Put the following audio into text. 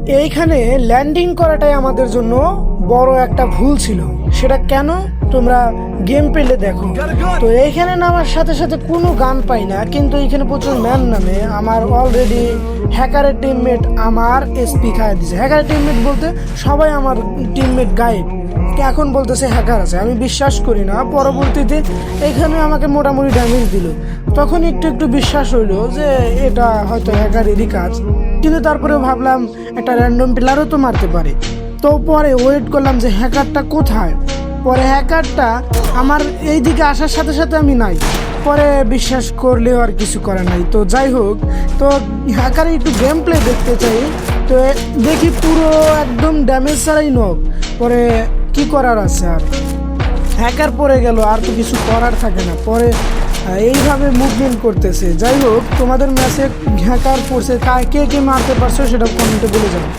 এইখানে ল্যান্ডিং করাটাই আমাদের জন্য বড় একটা ভুল ছিল। সেটা কেন তোমরা গেম পেলে দেখো। তো এইখানে নামার সাথে সাথে কোনো গান পাই না, কিন্তু এইখানে প্রচুর ম্যান নামে। আমার অলরেডি হ্যাকারের টিমমেট আমার এসপি খাইয়ে দিছে। হ্যাকারের টিমমেট বলতে সবাই আমার টিমমেট গায়েব, এখন বলতেছে হ্যাকার আছে। আমি বিশ্বাস করি না। পরবর্তীতে এখানে আমাকে মোটামুটি ড্যামেজ দিল, তখন একটু একটু বিশ্বাস হইলো যে এটা হয়তো হ্যাকারেরই কাজ। কিন্তু তারপরে ভাবলাম একটা র্যান্ডম প্লেয়ারও তো মারতে পারে। তো পরে ওয়েট করলাম যে হ্যাকারটা কোথায়। পরে হ্যাকারটা আমার এই দিকে আসার সাথে সাথে আমি নাই। পরে বিশ্বাস করলেও আর কিছু করার নাই। তো যাই হোক, তো হ্যাকারে একটু গেম প্লে দেখতে চাই। তো দেখি পুরো একদম ড্যামেজ ছাড়াই নক। পরে কি করার আছে, আর হ্যাকার পড়ে গেল, আর তো কিছু করার থাকে না। পরে এইভাবে মুভমেন্ট করতেছে। যাই হোক, তোমাদের ম্যাচে হ্যাকার পড়ছে, কে কে মারতে পারছো সেটা কমেন্টে বলে যাও।